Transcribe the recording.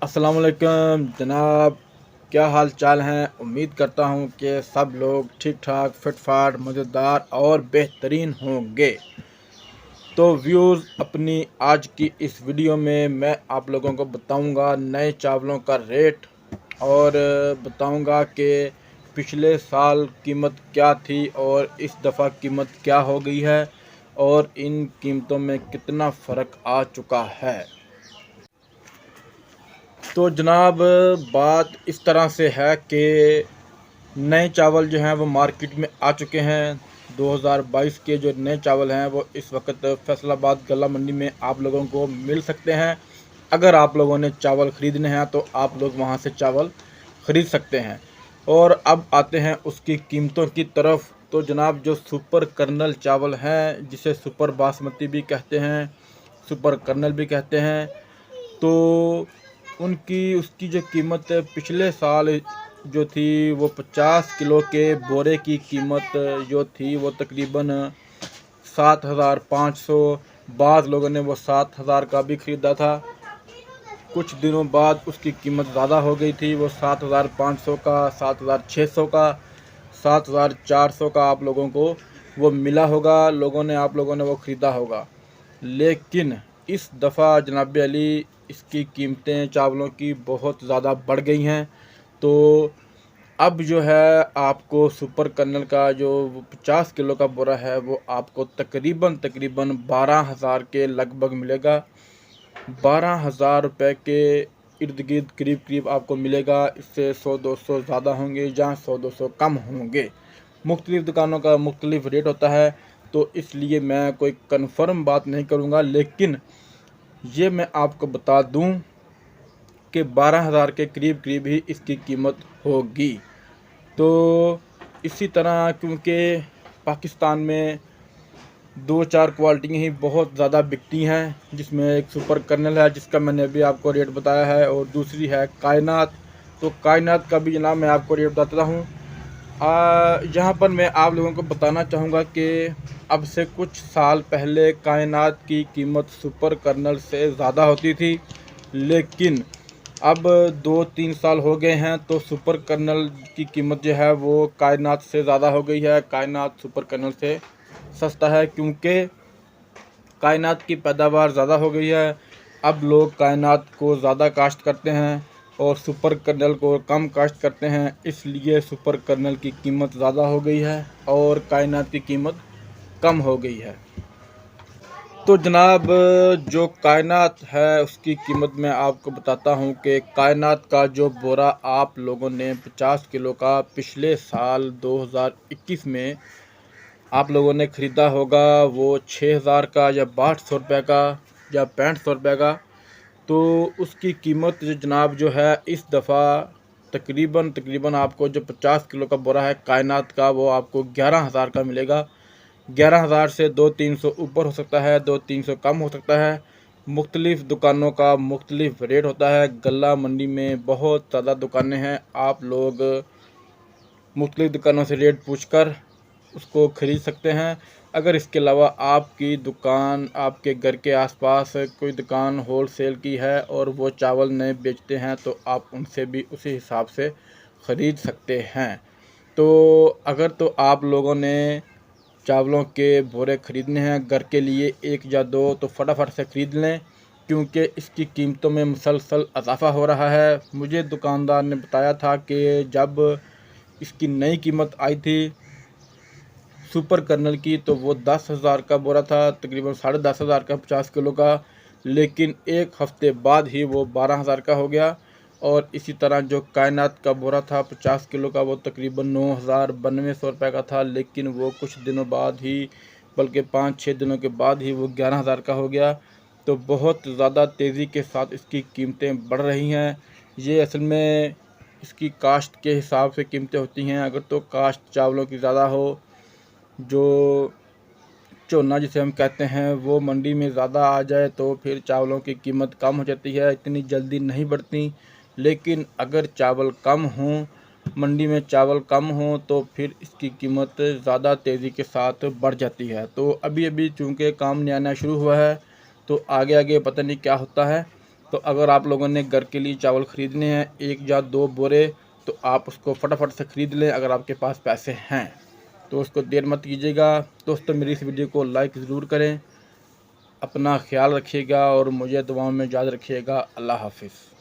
अस्सलाम वालेकुम जनाब, क्या हाल चाल हैं। उम्मीद करता हूं कि सब लोग ठीक ठाक फिट फाट मज़ेदार और बेहतरीन होंगे। तो व्यूज़, अपनी आज की इस वीडियो में मैं आप लोगों को बताऊंगा नए चावलों का रेट और बताऊंगा कि पिछले साल कीमत क्या थी और इस दफ़ा कीमत क्या हो गई है और इन कीमतों में कितना फ़र्क आ चुका है। तो जनाब, बात इस तरह से है कि नए चावल जो हैं वो मार्केट में आ चुके हैं। 2022 के जो नए चावल हैं वो इस वक्त फैसलाबाद गला मंडी में आप लोगों को मिल सकते हैं। अगर आप लोगों ने चावल ख़रीदने हैं तो आप लोग वहां से चावल ख़रीद सकते हैं। और अब आते हैं उसकी कीमतों की तरफ। तो जनाब, जो सुपर कर्नल चावल हैं, जिसे सुपर बासमती भी कहते हैं, सुपर कर्नल भी कहते हैं, तो उसकी जो कीमत पिछले साल जो थी वो 50 किलो के बोरे की कीमत जो थी वो तकरीबन 7,500। बाद लोगों ने वो 7,000 का भी ख़रीदा था। कुछ दिनों बाद उसकी कीमत ज़्यादा हो गई थी, वो 7,500 का, 7,600 का, 7,400 का आप लोगों को वो मिला होगा। आप लोगों ने वो ख़रीदा होगा। लेकिन इस दफ़ा जनाब अली इसकी कीमतें चावलों की बहुत ज़्यादा बढ़ गई हैं। तो अब जो है आपको सुपर कर्नल का जो 50 किलो का बोरा है वो आपको तकरीबन 12,000 के लगभग मिलेगा। 12,000 रुपये के इर्द गिर्द करीब करीब आपको मिलेगा। इससे 100-200 ज़्यादा होंगे, जहाँ 100-200 कम होंगे। मुख्तलिफ़ दुकानों का मुख्तलिफ रेट होता है, तो इसलिए मैं कोई कन्फर्म बात नहीं करूँगा, लेकिन ये मैं आपको बता दूं कि 12,000 के करीब करीब ही इसकी कीमत होगी। तो इसी तरह, क्योंकि पाकिस्तान में 2-4 क्वालिटियाँ ही बहुत ज़्यादा बिकती हैं, जिसमें एक सुपर कर्नल है जिसका मैंने अभी आपको रेट बताया है, और दूसरी है कायनात। तो कायनात का भी जनाब मैं आपको रेट बताता हूँ। यहाँ पर मैं आप लोगों को बताना चाहूँगा कि अब से कुछ साल पहले कायनात की कीमत सुपर कर्नल से ज़्यादा होती थी, लेकिन अब 2-3 साल हो गए हैं तो सुपर कर्नल की कीमत जो है वो कायनात से ज़्यादा हो गई है। कायनात सुपर कर्नल से सस्ता है, क्योंकि कायनात की पैदावार ज़्यादा हो गई है। अब लोग कायनात को ज़्यादा काश्त करते हैं और सुपर कर्नल को कम काश्त करते हैं, इसलिए सुपर कर्नल की कीमत ज़्यादा हो गई है और कायनात की कीमत कम हो गई है। तो जनाब, जो कायनात है उसकी कीमत मैं आपको बताता हूँ कि कायनात का जो बोरा आप लोगों ने 50 किलो का पिछले साल 2021 में आप लोगों ने ख़रीदा होगा, वो 6,000 का या 6200 रुपये का या 6500 रुपये का। तो उसकी कीमत जो जनाब जो है इस दफ़ा तकरीबन आपको जो 50 किलो का बोरा है कायनात का, वो आपको 11,000 का मिलेगा। 11,000 से 200-300 ऊपर हो सकता है, 200-300 कम हो सकता है। मुख्तलिफ़ दुकानों का मुख्तलिफ रेट होता है। गला मंडी में बहुत ज़्यादा दुकानें हैं, आप लोग मुख्तलिफ़ दुकानों से रेट पूछकर उसको ख़रीद सकते हैं। अगर इसके अलावा आपकी दुकान आपके घर के आसपास कोई दुकान होल सेल की है और वो चावल नए बेचते हैं, तो आप उनसे भी उसी हिसाब से ख़रीद सकते हैं। तो अगर तो आप लोगों ने चावलों के बोरे ख़रीदने हैं घर के लिए 1 या 2, तो फटाफट से ख़रीद लें, क्योंकि इसकी कीमतों में मुसलसल इजाफ़ा हो रहा है। मुझे दुकानदार ने बताया था कि जब इसकी नई कीमत आई थी सुपर कर्नल की, तो वो 10,000 का बोरा था, तकरीबन 10,500 का 50 किलो का, लेकिन एक हफ़्ते बाद ही वो 12,000 का हो गया। और इसी तरह जो कायनात का बोरा था 50 किलो का, वो तकरीबन 9,9200 रुपये का था, लेकिन वो कुछ दिनों बाद ही, बल्कि 5-6 दिनों के बाद ही वो 11,000 का हो गया। तो बहुत ज़्यादा तेज़ी के साथ इसकी कीमतें बढ़ रही हैं। ये असल में इसकी काश्त के हिसाब से कीमतें होती हैं। अगर तो काश्त चावलों की ज़्यादा हो, जो चोना जिसे हम कहते हैं, वो मंडी में ज़्यादा आ जाए तो फिर चावलों की कीमत कम हो जाती है, इतनी जल्दी नहीं बढ़ती। लेकिन अगर चावल कम हों, मंडी में चावल कम हों, तो फिर इसकी कीमत ज़्यादा तेज़ी के साथ बढ़ जाती है। तो अभी अभी चूँकि काम नया नया शुरू हुआ है, तो आगे आगे पता नहीं क्या होता है। तो अगर आप लोगों ने घर के लिए चावल ख़रीदने हैं 1 या 2 बोरे, तो आप उसको फटाफट से ख़रीद लें अगर आपके पास पैसे हैं। तो उसको देर मत कीजिएगा। दोस्तों मेरी इस वीडियो को लाइक ज़रूर करें। अपना ख्याल रखिएगा और मुझे दुआओं में याद रखिएगा। अल्लाह हाफ़िज़।